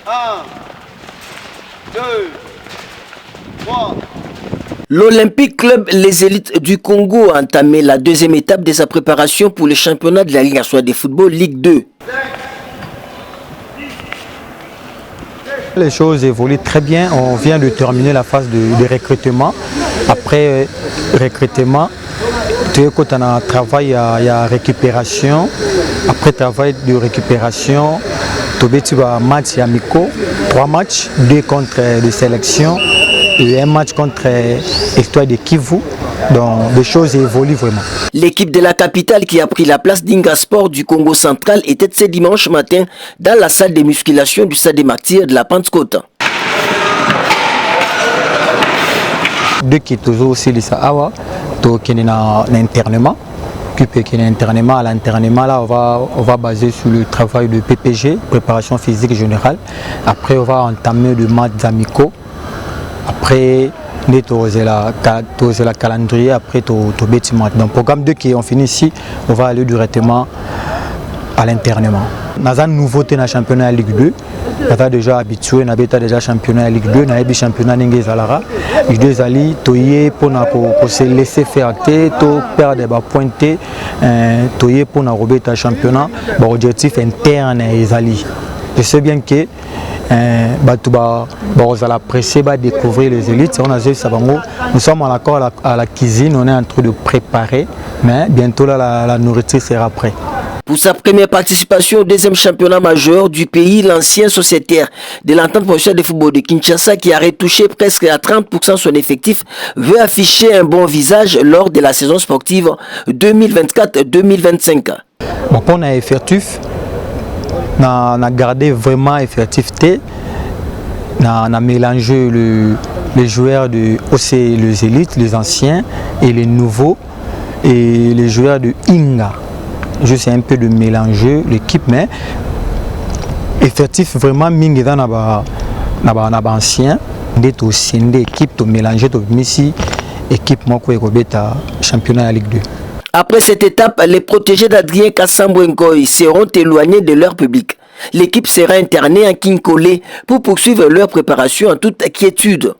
1, 2, 3. L'Olympique Club Les Élites du Congo a entamé la deuxième étape de sa préparation pour le championnat de la Ligue nationale de football Ligue 2. Les choses évoluent très bien. On vient de terminer la phase de recrutement. Après recrutement, quand on a travail, il y a récupération. Après travail de récupération, tu vas match amicaux, 3 matchs, 2 contre des sélections et un match contre l'Étoile de Kivu. Donc les choses évoluent vraiment. L'équipe de la capitale qui a pris la place d'Inga Sport du Congo central était ce dimanche matin dans la salle de musculation du Stade des Martyrs de la Pentecôte. Deux qui toujours aussi les Awa, qui est en internement. À l'internement, là, on va baser sur le travail de PPG, préparation physique générale. Après, on va entamer le match amicaux. Après, la calendrier, après, tu bâtiment. Donc, programme 2 qui est fini ici, on va aller directement à l'internement. Nous avons une nouveauté dans le championnat Ligue 2. Nous avons déjà habitué, nous avons déjà championnat Ligue 2, nous avons championnat Ligue 2. Ligue 2 ali toyé pour se laisser faire, pour perdre des pointés, toyé pour nous remettre championnat. L'objectif interne est ali. Je sais bien que vous allez apprécier découvrir les élites. Nous sommes en accord à la cuisine, on est en train de préparer, mais bientôt là, la nourriture sera prête. Pour sa première participation au deuxième championnat majeur du pays, l'ancien sociétaire de l'entente professionnelle de football de Kinshasa, qui a retouché presque à 30% son effectif, veut afficher un bon visage lors de la saison sportive 2024-2025. Bon, pour les effectifs, on a gardé vraiment effectivité, on a mélangé les joueurs de OC, les élites, les anciens et les nouveaux, et les joueurs de Inga. Juste un peu de mélanger l'équipe, mais effectif vraiment mingi dans na ancien d'être aussi une équipe to mélanger to misi équipe moi ko beta championnat de Ligue 2. Après cette étape, les protégés d'Adrien Kassambouenkoy seront éloignés de leur public. L'équipe sera internée à Kinkole pour poursuivre leur préparation en toute quiétude.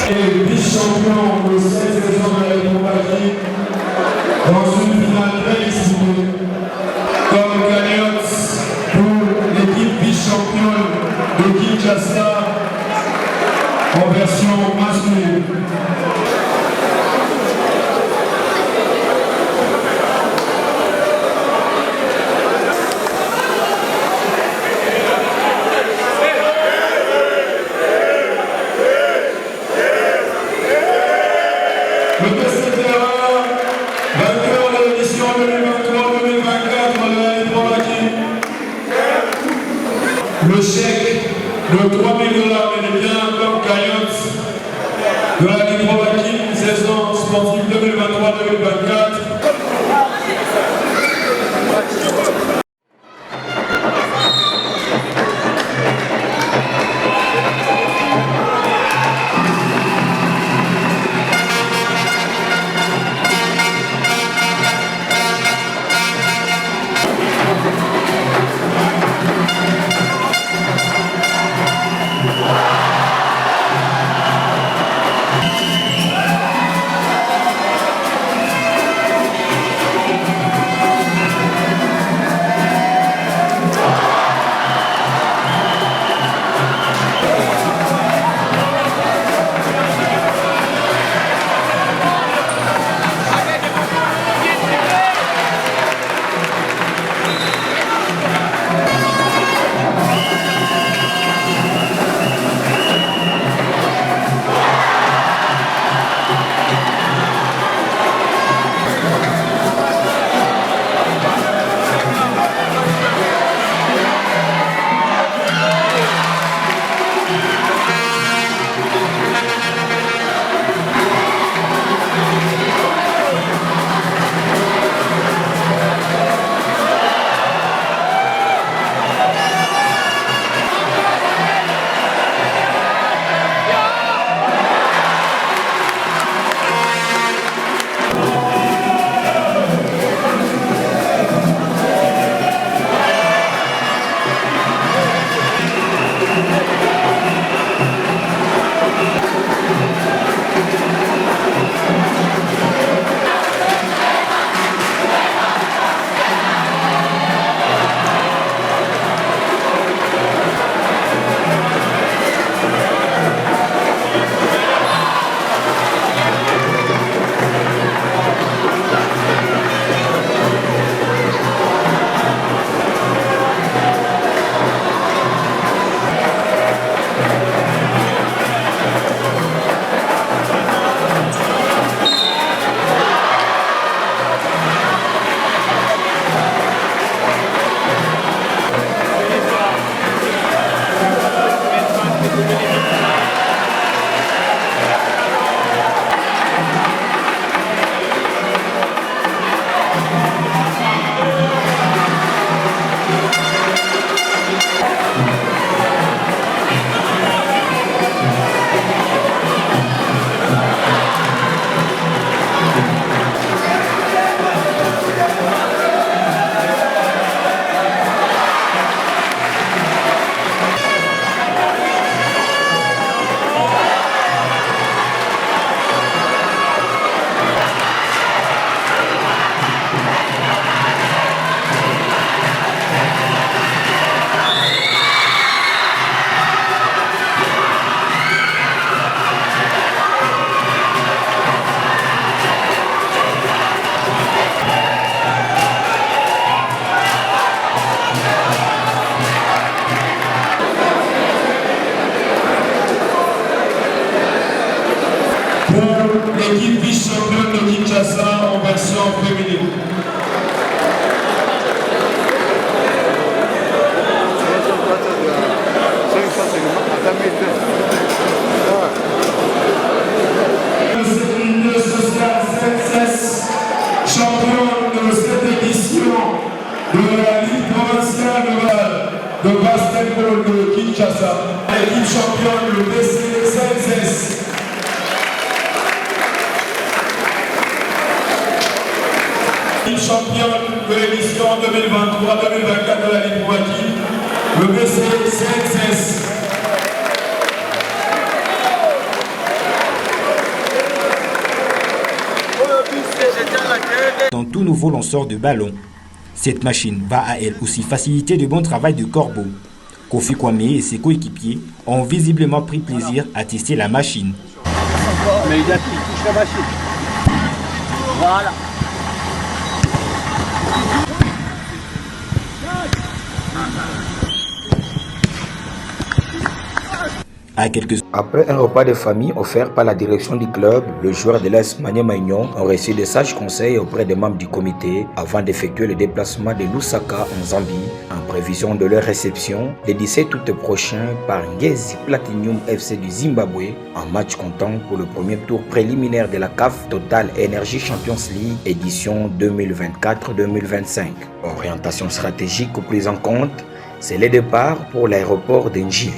Vice-champion de cette saison de la Ligue dans une finale très disputée. Comme cagnotte pour l'équipe vice-championne de Kinshasa en version masculine. Le PCTR, vainqueur de l'édition 2023-2024 de la Ligue. Le chèque de 3 000 $ américains comme cagnotte de la Ligue saison sportive 2023-2024. Kinshasa. L'équipe championne, le BC CNCS. L'équipe championne de l'édition 2023-2024 de la Ligue Proactive, le BC CNCS. Un tout nouveau lanceur de ballon. Cette machine va à elle aussi faciliter le bon travail de Corbeau. Kofi Kwame et ses coéquipiers ont visiblement pris plaisir à tester la machine. Mais il touche la machine. Voilà. Après un repas de famille offert par la direction du club, le joueur de l'AS Maniema Union a reçu de sages conseils auprès des membres du comité avant d'effectuer le déplacement de Lusaka en Zambie en prévision de leur réception le 17 août prochain par Ngezi Platinum FC du Zimbabwe en match comptant pour le premier tour préliminaire de la CAF Total Energy Champions League édition 2024-2025. Orientation stratégique prise en compte, c'est le départ pour l'aéroport d'Njili.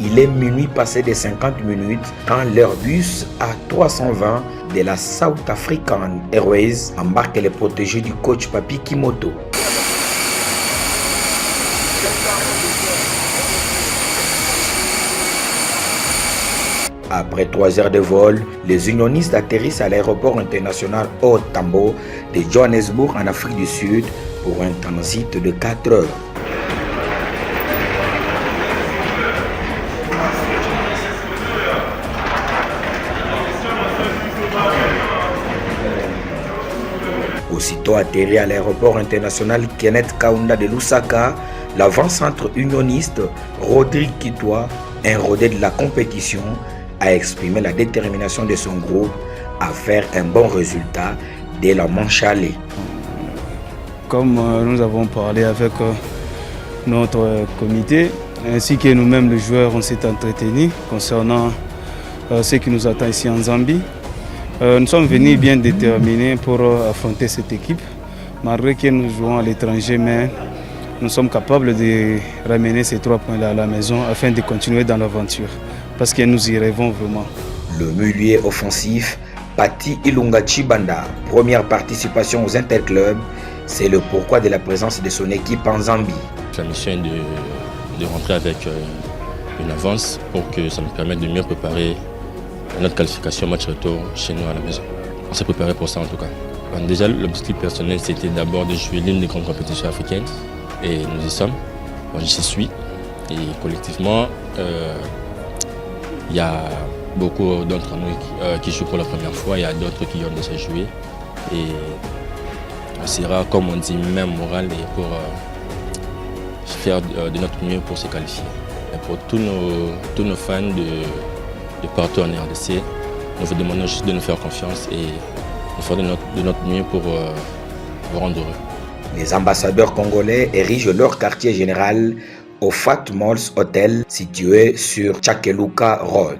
Il est minuit passé de 50 minutes quand leur bus A320 de la South African Airways embarque les protégés du coach Papi Kimoto. Après 3 heures de vol, les unionistes atterrissent à l'aéroport international Haut Tambo de Johannesburg en Afrique du Sud pour un transit de 4 heures. Aussitôt atterri à l'aéroport international Kenneth Kaunda de Lusaka, l'avant-centre unioniste Rodrigue Kitwa, un rodé de la compétition, a exprimé la détermination de son groupe à faire un bon résultat dès la manche aller. Comme nous avons parlé avec notre comité, ainsi que nous-mêmes les joueurs, on s'est entretenus concernant ce qui nous attend ici en Zambie. Nous sommes venus bien déterminés pour affronter cette équipe. Malgré que nous jouons à l'étranger, mais nous sommes capables de ramener ces 3 points-là à la maison afin de continuer dans l'aventure. Parce que nous y rêvons vraiment. Le milieu offensif, Pati Ilunga Chibanda, première participation aux interclubs, c'est le pourquoi de la présence de son équipe en Zambie. La mission est de rentrer avec une avance pour que ça nous permette de mieux préparer notre qualification match retour chez nous à la maison. On s'est préparé pour ça en tout cas. Déjà, l'objectif personnel, c'était d'abord de jouer l'une des grandes compétitions africaines. Et nous y sommes. Moi, j'y suis. Et collectivement, il y a beaucoup d'entre nous qui jouent pour la première fois. Il y a d'autres qui ont déjà joué. Et on sera, comme on dit, même moral et pour faire de notre mieux pour se qualifier. Et pour tous nos fans de partout en RDC, nous vous demandons juste de nous faire confiance et de faire de notre mieux pour vous rendre heureux. Les ambassadeurs congolais érigent leur quartier général au Fat Malls Hotel situé sur Chakeluka Road.